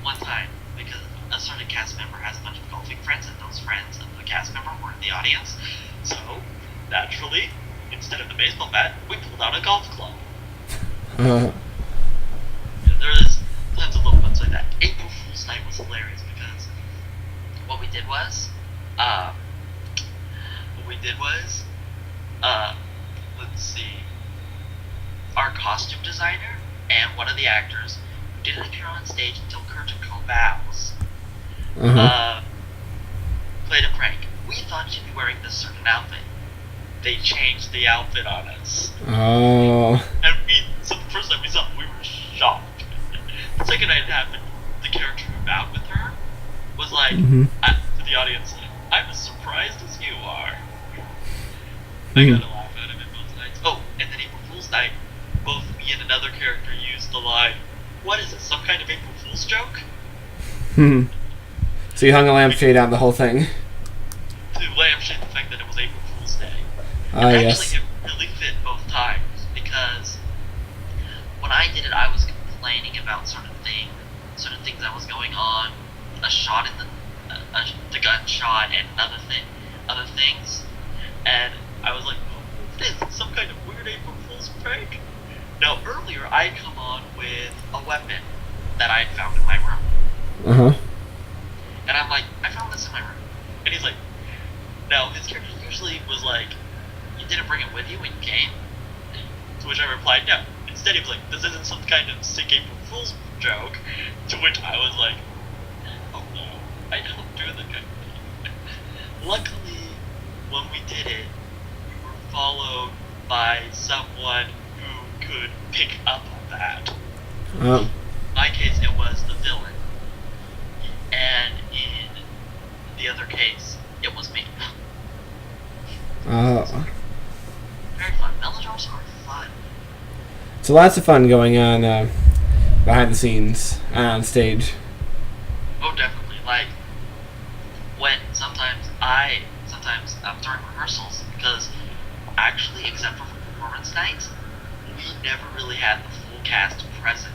one time, because a certain cast member has a bunch of golfing friends, and those friends of the cast member were in the audience. So, naturally, instead of the baseball bat, we pulled out a golf club. There's tons of little ones like that. April Fool's Night was hilarious because what we did was, let's see, our costume designer and one of the actors who didn't appear on stage until curtain call bows, played a prank. We thought she'd be wearing this certain outfit. They changed the outfit on us. Oh. And so the first time we saw it, we were shocked. The second night it happened, the character who bowed with her was like, to the audience, I'm as surprised as you are. I gotta laugh at him in both nights. Oh, and then April Fool's Night, both me and another character used the line, what is this, some kind of April Fool's joke? So you hung a lampshade on the whole thing? To lampshade the fact that it was April Fool's Day. Yes. Actually, it really fit both times, because when I did it, I was complaining about certain things that was going on, a shot in the gunshot, and other things, and I was like, oh, this is some kind of weird April Fool's prank. Now, earlier, I had come on with a weapon that I had found in my room. And I'm like, I found this in my room. And he's like, now, his character usually was like, you didn't bring it with you when you came? To which I replied, no. Instead, he was like, this isn't some kind of sick April Fool's joke. To which I was like, oh no, I don't do that kind of thing. Luckily, when we did it, we were followed by someone who could pick up on that. In my case, it was the villain. And in the other case, it was me. Very fun. Melodramas are fun. So lots of fun going on behind the scenes on stage. Oh, definitely. Like, when sometimes during rehearsals, because actually, except for performance nights, we never really had the full cast present.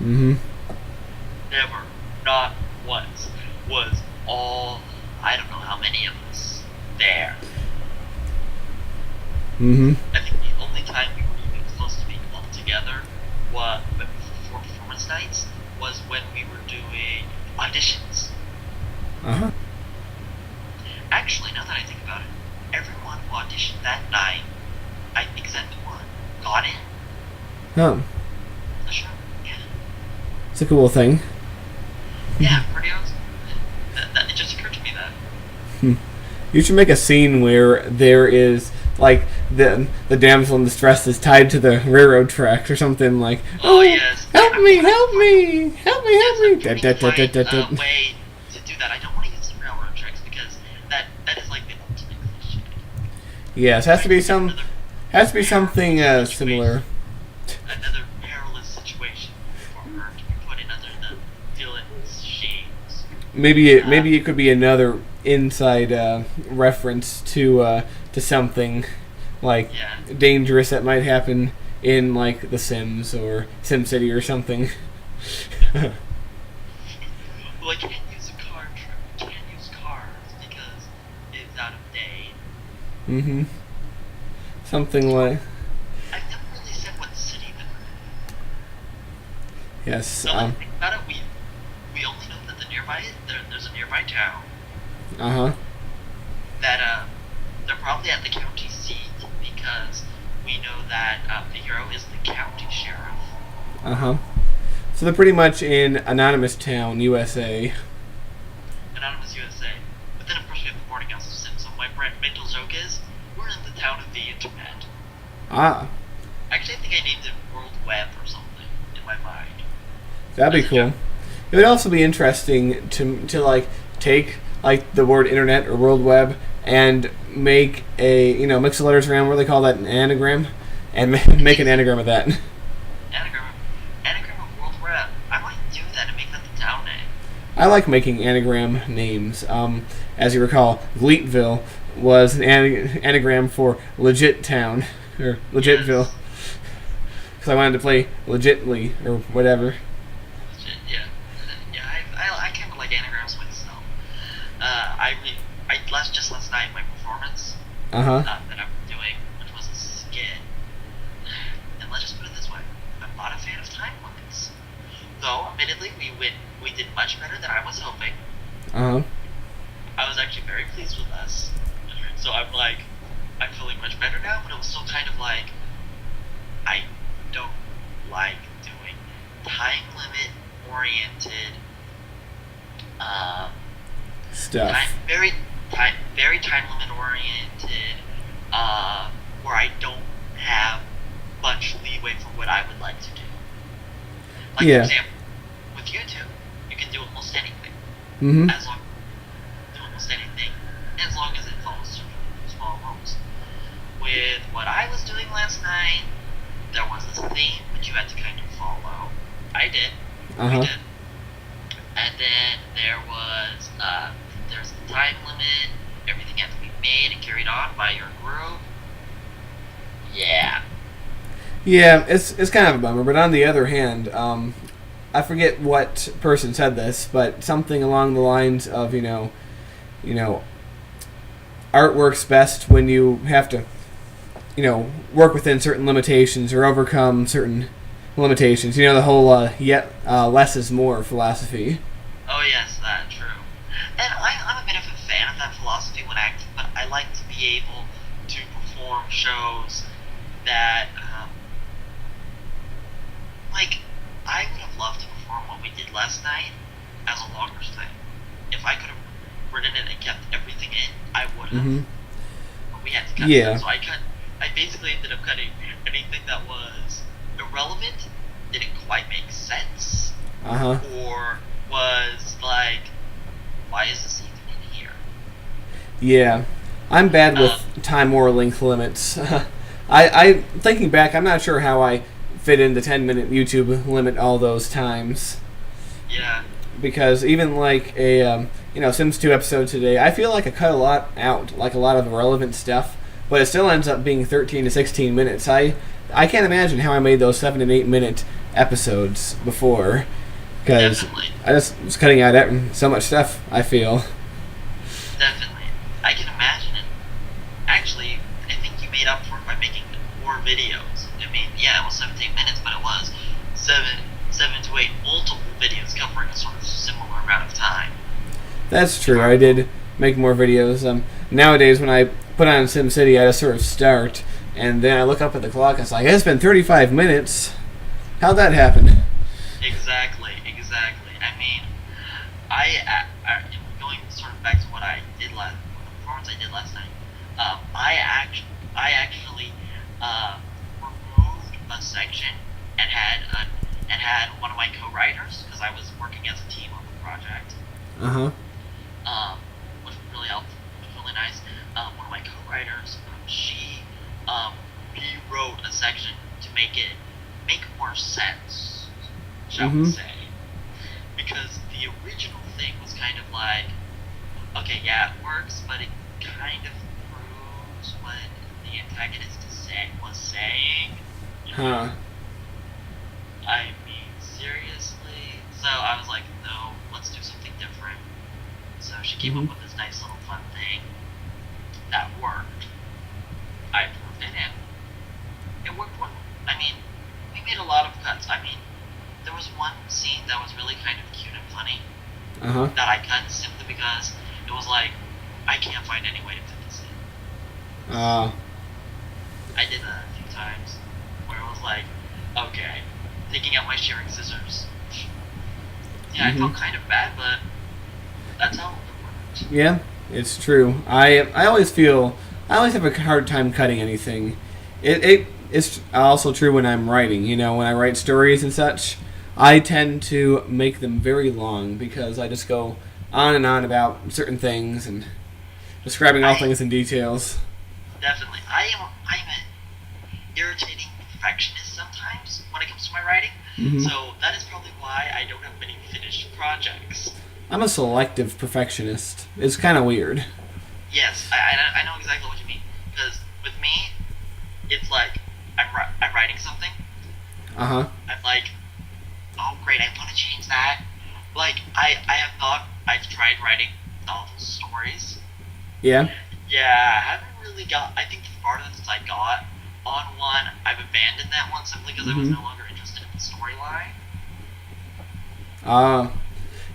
Never. Not once. Was all, I don't know how many of us there. I think the only time we were even close to being all together for performance nights was when we were doing auditions. Actually, now that I think about it, everyone who auditioned that night, I think except one, got in. Sure, yeah. It's a cool thing. Yeah, pretty awesome. It just occurred to me that. You should make a scene where there is, like, the damsel in distress is tied to the railroad tracks or something like, oh yes. Help me! Way to do that. I don't want to use the railroad tracks because that is like the ultimate cliche. Yes, has to be something similar. Another perilous situation for her to be put in under the villain's shades. Maybe it could be another inside reference to something like dangerous that might happen in like The Sims or SimCity or something. Well, I can't use a car trip. I can't use cars because it's out of date. Something like. I've never really said what city they're in. Yes. So when I think about it, we only know that there's a nearby town. That they're probably at the county seat because we know that the hero is the county sheriff. So they're pretty much in Anonymous Town, USA. Anonymous USA. But then of course we have the boarding house of Sim. So my mental joke is we're in the town of the internet. Actually, I think I named it World Web or something in my mind. That'd be cool. It would also be interesting to like take like the word internet or world web and make a mix the letters around. What do they call that? An anagram, and make an anagram of that. Anagram of World Web. I might do that and make that the town name. I like making anagram names. As you recall, Gleetville was an anagram for legit town or Legitville. because I wanted to play legitly or whatever. Yeah, I kind of like anagrams myself. Just last night my performance that I'm doing, which was a skit, and let's just put it this way: I'm not a fan of time limits. Though, admittedly, we did much better than I was hoping. I was actually very pleased with us. So I'm feeling much better now, but it was still kind of like, I don't like doing time limit oriented stuff. Very time limit oriented, where I don't have much leeway for what I would like to do. Like, for example, with YouTube, you can do almost anything. As long as it follows certain small rules. With what I was doing last night, there was this theme which you had to kind of follow. I did. We did. And then there's a time limit. Everything had to be made and carried on by your group. Yeah. Yeah, it's kind of a bummer, but on the other hand, I forget what person said this, but something along the lines of, art works best when you have to, work within certain limitations or overcome certain limitations. The whole less is more philosophy. Oh yes, that's true. And I'm a bit of a fan of that philosophy when acting, but I like to be able to perform shows that, I would have loved to perform what we did last night as a longer thing. If I could have written it and kept everything in, I would have. But we had to cut it. So I basically ended up cutting anything that was irrelevant, didn't quite make sense, or was like, why is this even in here? Yeah. I'm bad with time or length limits. I thinking back, I'm not sure how I fit in the 10-minute YouTube limit all those times. Yeah. Because even like a Sims 2 episode today, I feel like I cut a lot out, like a lot of irrelevant stuff, but it still ends up being 13 to 16 minutes. I can't imagine how I made those 7 and 8 minute episodes before, because I just was cutting out so much stuff, I feel. Definitely. I can imagine it. Actually, I think you made up for it by making more videos. I mean, yeah, it was 17 minutes, but it was 7 to 8 multiple videos covering a sort of similar amount of time. That's true. I did make more videos. Nowadays, when I put on SimCity, I just sort of start, and then I look up at the clock, and it's like, it's been 35 minutes. How'd that happen? Exactly. I mean, I going sort of back to what I did the performance I did last night, I actually removed a section and had one of my co-writers, because I was working as a team on the project. Which was really helpful, which was really nice. One of my co-writers, she rewrote a section to make more sense, shall we say. Because the original thing was kind of like, okay, yeah, it works, but it kind of proves what the antagonist was saying. I mean, seriously? So I was like, no, let's do something different. So she came up with this nice little fun thing that worked. I proved it in. It worked well. I mean, we made a lot of cuts. I mean, there was one scene that was really kind of cute and funny that I cut simply because it was like, I can't find any way to fit this in. I did that a few times where it was like, okay, taking out my shearing scissors. Yeah, I felt kind of bad, but that's how it worked. Yeah, it's true. I always have a hard time cutting anything. It's also true when I'm writing. When I write stories and such, I tend to make them very long because I just go on and on about certain things and describing all things in details. Definitely. I'm an irritating perfectionist sometimes when it comes to my writing, so that is probably why I don't have many finished projects. I'm a selective perfectionist. It's kind of weird. Yes, I know exactly what you mean, because with me, it's like I'm writing something, Uh-huh. I'm like, oh great, I want to change that. Like, I've tried writing novel stories. Yeah. Yeah, I haven't really I think the farthest I got on one, I've abandoned that one simply because I was no longer interested in the storyline.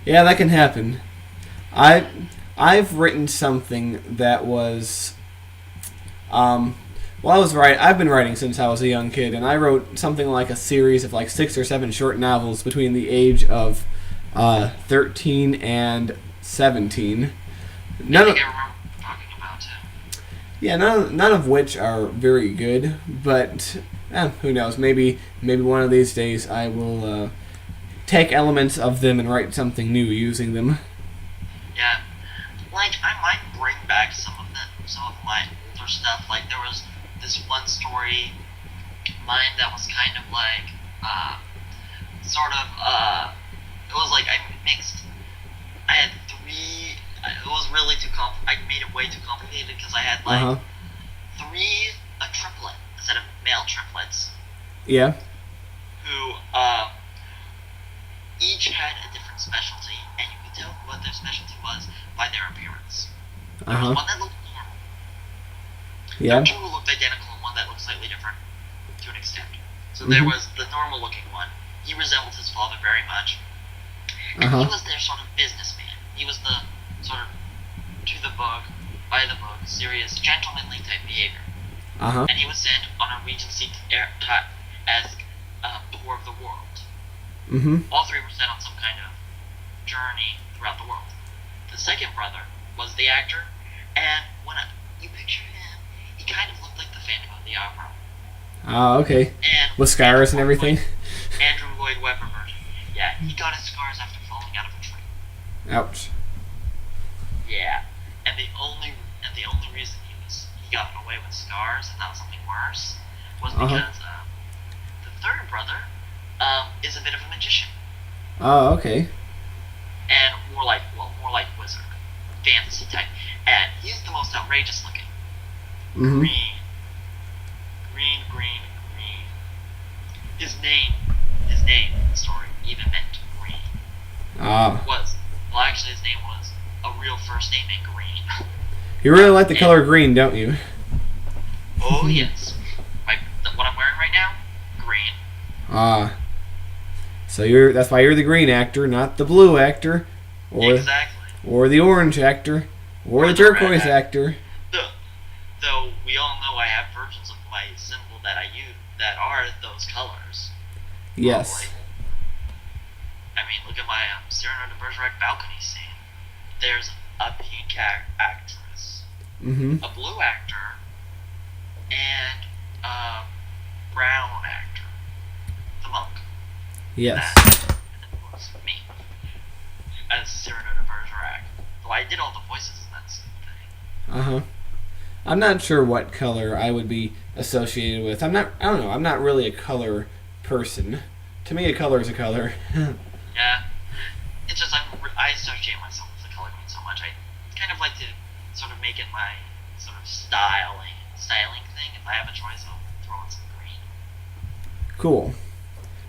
Yeah, that can happen. I've written something that was, I've been writing since I was a young kid, and I wrote something like a series of like 6 or 7 short novels between the age of 13 and 17. I think I remember talking about it. Yeah, none of which are very good, but who knows? Maybe one of these days I will take elements of them and write something new using them. Yeah, like I might bring back some of my older stuff. Like there was this one story of mine that was kind of like it was like I had 3. It was really too I made it way too complicated because I had like 3 a triplet instead of male triplets. Yeah. Who each had a different specialty, and you could tell what their specialty was by their appearance. There was one that looked normal. Yeah. There were 2 who looked identical, and one that looked slightly different to an extent. So there was the normal-looking one. He resembled his father very much. And he was their sort of businessman. He was the sort of to-the-book, by-the-book, serious, gentlemanly type behavior. And he was sent on a Regency as tour of the world. All 3 were sent on some kind of journey throughout the world. The second brother was the actor, and when you picture him, he kind of looked like the Phantom of the Opera. Okay. And with scars and everything? Andrew Lloyd Webber version. Yeah, he got his scars after falling out of a tree. Ouch. Yeah, and the only reason he got away with scars and not something worse was because the third brother is a bit of a magician. Oh, okay. And more like wizard, fantasy type. And he's the most outrageous looking. Green. His name in the story even meant green. Actually his name was a real first name named Green. You really like the color green, don't you? Oh yes. What I'm wearing right now, green. So that's why you're the green actor, not the blue actor, or exactly, or the orange actor, or the turquoise actor. Though we all know I have versions of my symbol that I use that are those colors. Yes. Probably. I mean, look at my Cyrano de Bergerac balcony scene. There's a pink actress, a blue actor, and a brown actor, the monk. Yes. And of course, me, as Cyrano de Bergerac. Though I did all the voices in that thing. I'm not sure what color I would be associated with. I don't know. I'm not really a color person. To me, a color is a color. Yeah. It's just I associate myself with the color green so much. I kind of like to sort of make it my sort of styling thing. If I have a choice, I'll throw in some green. Cool.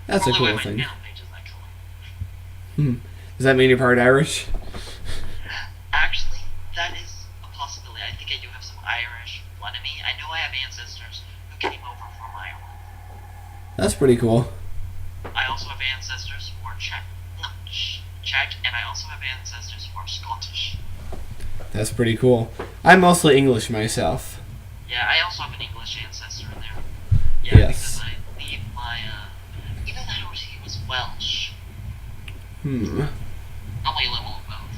That's a cool my thing. channel page is that color. Does that mean you're part Irish? Actually, that is a possibility. I think I do have some Irish blood in me. I know I have ancestors who came over from Ireland. That's pretty cool. I also have ancestors who are Czech, and I also have ancestors who are Scottish. That's pretty cool. I'm mostly English myself. Yeah, I also have an English ancestor in there. Yeah, Yes. because I believe my, even though he was Welsh. Probably a little of both.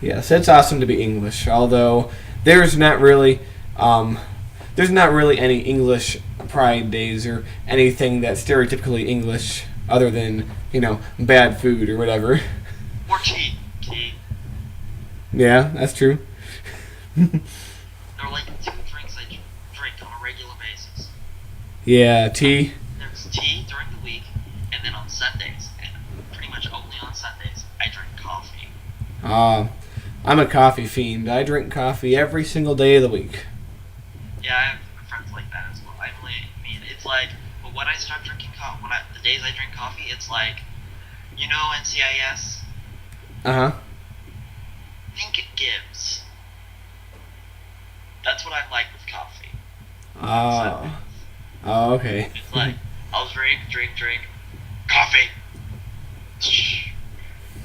Yes, it's awesome to be English, although there's not really any English pride days or anything that's stereotypically English other than, bad food or whatever. Or tea. Yeah, that's true. There are like 2 drinks I drink on a regular basis. Yeah, tea. There's tea during the week, and then on Sundays, and pretty much only on Sundays, I drink coffee. I'm a coffee fiend. I drink coffee every single day of the week. Yeah, I have friends like that as well. It's like, but when I start drinking the days I drink coffee, it's like, you know, NCIS. Uh huh. Think it gives. That's what I like with coffee. Oh. Oh, okay. It's like, I'll drink, coffee.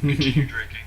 Continue drinking.